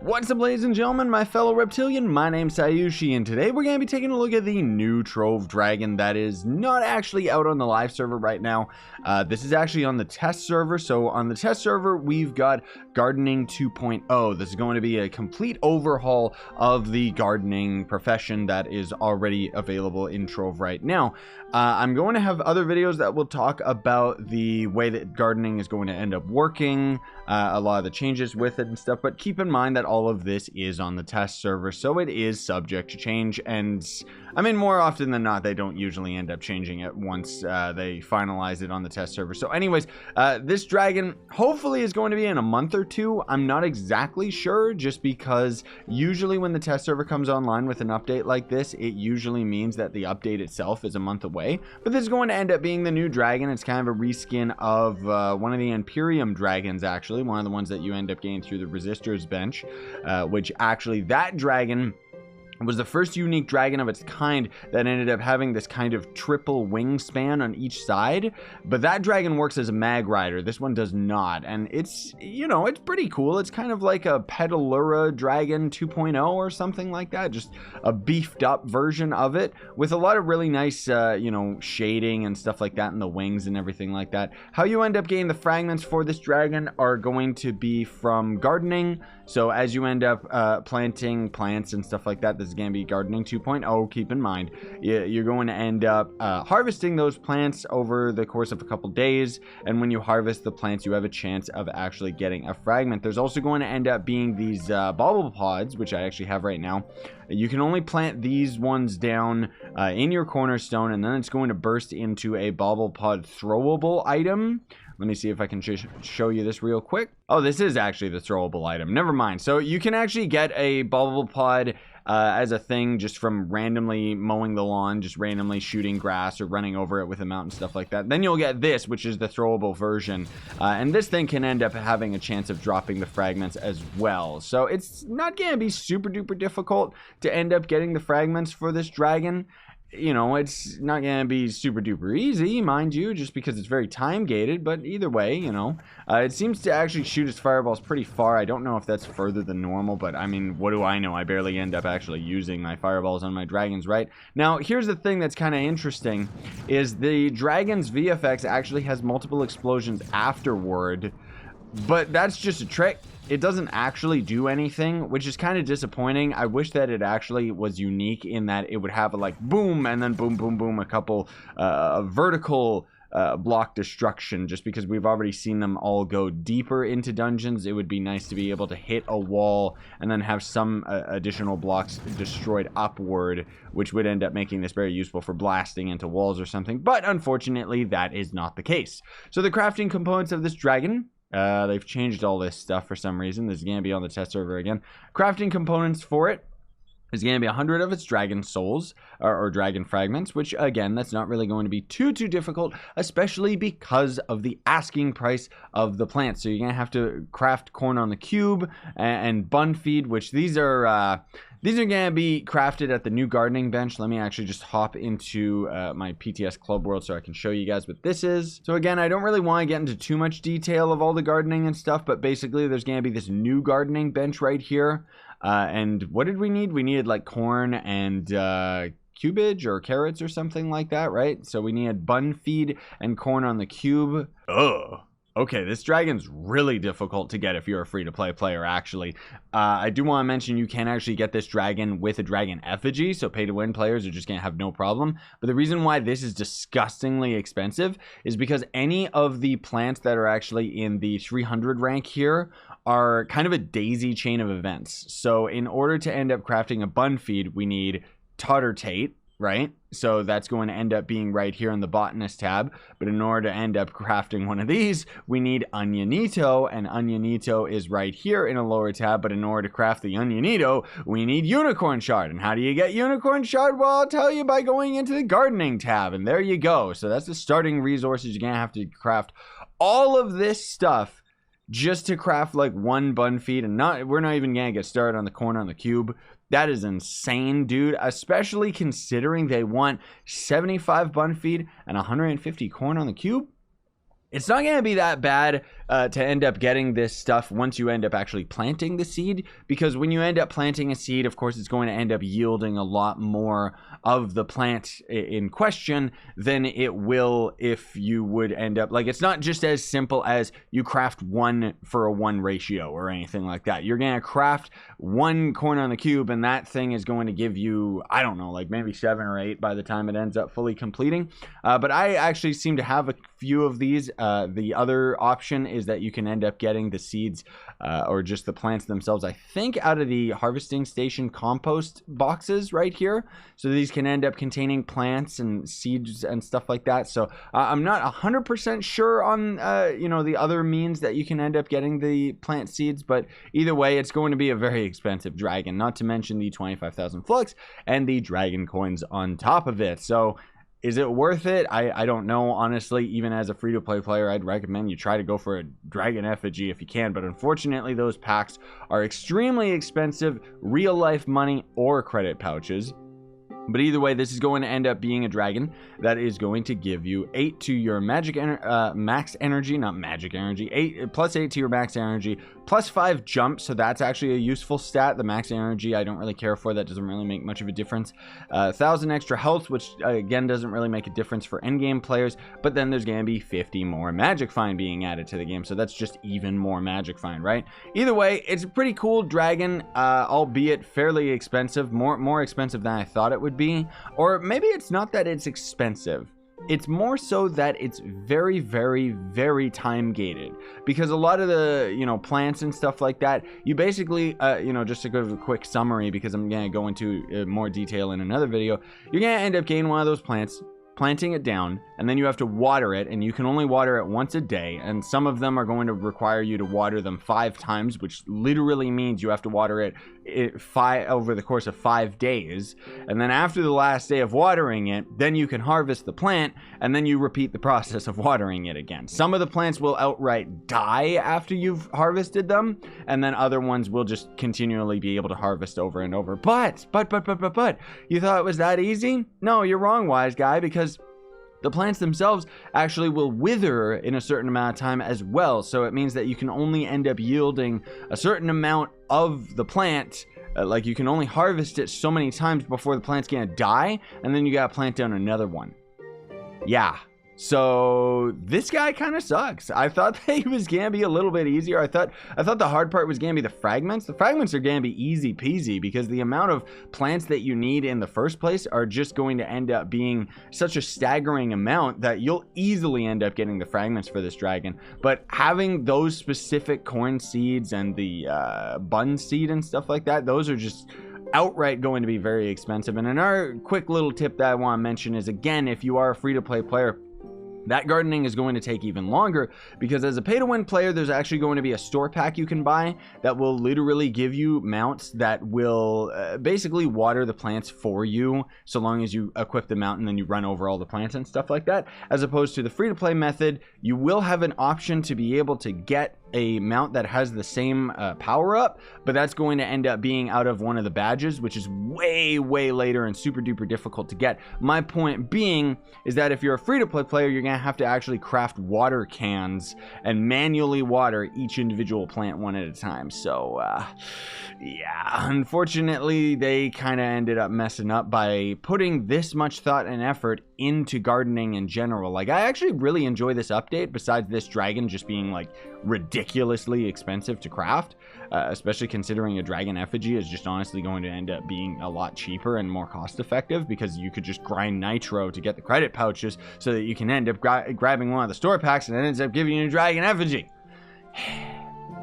What's up, ladies and gentlemen, my fellow reptilian? My name's Scyushi, and today we're going to be taking a look at the new Trove dragon that is not actually out on the live server right now. This is actually on the test server. So on the test server, we've got Gardening 2.0. This is going to be a complete overhaul of the gardening profession that is already available in Trove right now. I'm going to have other videos that will talk about the way that gardening is going to end up working, a lot of the changes with it and stuff, but keep in mind that all of this is on the test server, so it is subject to change. And I mean, more often than not, they don't usually end up changing it once they finalize it on the test server. So anyways, this dragon hopefully is going to be in a month or two. I'm not exactly sure, just because usually when the test server comes online with an update like this, it usually means that the update itself is a month away. But this is going to end up being the new dragon. It's kind of a reskin of one of the Imperium dragons, actually, one of the ones that you end up getting through the Resistors bench, which actually that dragon was the first unique dragon of its kind that ended up having this kind of triple wingspan on each side. But that dragon works as a mag rider. This one does not. And it's, you know, it's pretty cool. It's kind of like a Petallura Dragon 2.0 or something like that. Just a beefed up version of it with a lot of really nice, you know, shading and stuff like that in the wings and everything like that. How you end up getting the fragments for this dragon are going to be from gardening. So as you end up planting plants and stuff like that, this is going to be Gardening 2.0, keep in mind. You're going to end up harvesting those plants over the course of a couple days, and when you harvest the plants, you have a chance of actually getting a fragment. There's also going to end up being these bauble pods, which I actually have right now. You can only plant these ones down in your cornerstone, and then it's going to burst into a bauble pod throwable item. Let me see if I can show you this real quick. Oh, this is actually the throwable item. Never mind. So you can actually get a bauble pod as a thing just from randomly mowing the lawn, just randomly shooting grass or running over it with a mountain, stuff like that. Then you'll get this, which is the throwable version. And this thing can end up having a chance of dropping the fragments as well. So it's not going to be super duper difficult to end up getting the fragments for this dragon. You know, it's not going to be super duper easy, mind you, just because it's very time gated, but either way, you know, it seems to actually shoot its fireballs pretty far. I don't know if that's further than normal, but I mean, what do I know? I barely end up actually using my fireballs on my dragons, right? Now, here's the thing that's kind of interesting, is the dragon's VFX actually has multiple explosions afterward, but that's just a trick. It doesn't actually do anything, which is kind of disappointing. I wish that it actually was unique in that it would have a like boom and then boom, boom, boom, a couple vertical block destruction, just because we've already seen them all go deeper into dungeons. It would be nice to be able to hit a wall and then have some additional blocks destroyed upward, which would end up making this very useful for blasting into walls or something. But unfortunately, that is not the case. So the crafting components of this dragon, they've changed all this stuff for some reason. This is going to be on the test server again. Crafting components for it is going to be 100 of its dragon souls or dragon fragments, which again, that's not really going to be too difficult, especially because of the asking price of the plants. So you're going to have to craft corn on the cube and bun feed, which these are going to be crafted at the new gardening bench. Let me actually just hop into my PTS Club World so I can show you guys what this is. So again, I don't really want to get into too much detail of all the gardening and stuff, but basically there's going to be this new gardening bench right here. And what did we need? We needed like corn and cubage or carrots or something like that, right? So we needed bun feed and corn on the cube. Ugh. Okay, this dragon's really difficult to get if you're a free-to-play player, actually. I do want to mention you can actually get this dragon with a Dragon Effigy, so pay-to-win players are just going to have no problem. But the reason why this is disgustingly expensive is because any of the plants that are actually in the 300 rank here are kind of a daisy chain of events. So in order to end up crafting a bun feed, we need Tottertate, right? So that's going to end up being right here in the botanist tab. But in order to end up crafting one of these, we need Onionito, and Onionito is right here in a lower tab. But in order to craft the Onionito, we need Unicorn Shard. And how do you get Unicorn Shard? Well, I'll tell you by going into the gardening tab, and there you go. So that's the starting resources. You're gonna have to craft all of this stuff just to craft like one bun feed, and we're not even gonna get started on the corn on the cube. That is insane, dude, especially considering they want 75 bun feed and 150 corn on the cube. It's not going to be that bad to end up getting this stuff once you end up actually planting the seed, because when you end up planting a seed, of course, it's going to end up yielding a lot more of the plant in question than it will if you would end up, like, it's not just as simple as you craft 1 for a 1 ratio or anything like that. You're going to craft 1 corn on the cube, and that thing is going to give you, I don't know, like maybe 7 or 8 by the time it ends up fully completing. But I actually seem to have a few of these. The other option is that you can end up getting the seeds or just the plants themselves, I think, out of the harvesting station compost boxes right here. So these can end up containing plants and seeds and stuff like that. So I'm not 100% sure on you know, the other means that you can end up getting the plant seeds, but either way, it's going to be a very expensive dragon, not to mention the 25,000 flux and the dragon coins on top of it. So is it worth it? I don't know, honestly. Even as a free-to-play player, I'd recommend you try to go for a Dragon Effigy if you can, but unfortunately those packs are extremely expensive, real-life money or credit pouches. But either way, this is going to end up being a dragon that is going to give you 8 to your max energy, not magic energy, 8 plus 8 to your max energy, plus 5 jump. So that's actually a useful stat. The max energy I don't really care for. That doesn't really make much of a difference. 1,000 extra health, which again doesn't really make a difference for endgame players. But then there's going to be 50 more magic find being added to the game. So that's just even more magic find, right? Either way, it's a pretty cool dragon, albeit fairly expensive, more expensive than I thought it would be. Or maybe it's not that it's expensive, it's more so that it's very, very, very time gated, because a lot of the, you know, plants and stuff like that, you basically you know, just to give a quick summary, because I'm gonna go into more detail in another video, you're gonna end up getting one of those plants, planting it down, and then you have to water it, and you can only water it once a day, and some of them are going to require you to water them 5 times, which literally means you have to water it over the course of 5 days. And then after the last day of watering it, then you can harvest the plant, and then you repeat the process of watering it again. Some of the plants will outright die after you've harvested them, and then other ones will just continually be able to harvest over and over. But you thought it was that easy? No, you're wrong, wise guy, because the plants themselves actually will wither in a certain amount of time as well. So it means that you can only end up yielding a certain amount of the plant. Like, you can only harvest it so many times before the plant's gonna die, and then you gotta plant down another one. Yeah. So this guy kind of sucks. I thought that he was gonna be a little bit easier. I thought the hard part was gonna be the fragments. The fragments are gonna be easy peasy, because the amount of plants that you need in the first place are just going to end up being such a staggering amount that you'll easily end up getting the fragments for this dragon. But having those specific corn seeds and the bun seed and stuff like that, those are just outright going to be very expensive. And another quick little tip that I want to mention is, again, if you are a free-to-play player, that gardening is going to take even longer, because as a pay-to-win player, there's actually going to be a store pack you can buy that will literally give you mounts that will basically water the plants for you, so long as you equip the mount and then you run over all the plants and stuff like that. As opposed to the free-to-play method, you will have an option to be able to get a mount that has the same power up, but that's going to end up being out of one of the badges, which is way later and super duper difficult to get. My point being is that if you're a free-to-play player, you're gonna have to actually craft water cans and manually water each individual plant one at a time. So yeah, unfortunately they kind of ended up messing up by putting this much thought and effort into gardening in general. Like, I actually really enjoy this update, besides this dragon just being like ridiculously expensive to craft, especially considering a Dragon Effigy is just honestly going to end up being a lot cheaper and more cost effective, because you could just grind nitro to get the credit pouches so that you can end up grabbing one of the store packs, and it ends up giving you a Dragon Effigy.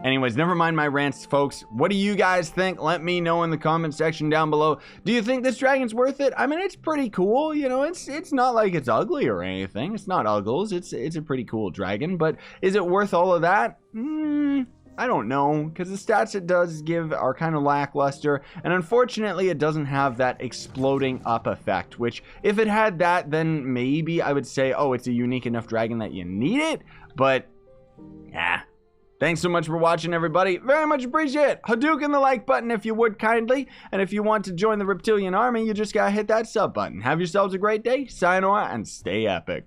Anyways, never mind my rants, folks. What do you guys think? Let me know in the comment section down below. Do you think this dragon's worth it? I mean, it's pretty cool. You know, it's not like it's ugly or anything. It's not uggles. It's a pretty cool dragon. But is it worth all of that? I don't know, because the stats it does give are kind of lackluster, and unfortunately it doesn't have that exploding up effect, which if it had that, then maybe I would say, oh, it's a unique enough dragon that you need it. But yeah. Thanks so much for watching, everybody. Very much appreciate it. Hadouken the like button if you would kindly. And if you want to join the Reptilian army, you just gotta hit that sub button. Have yourselves a great day. Sayonara and stay epic.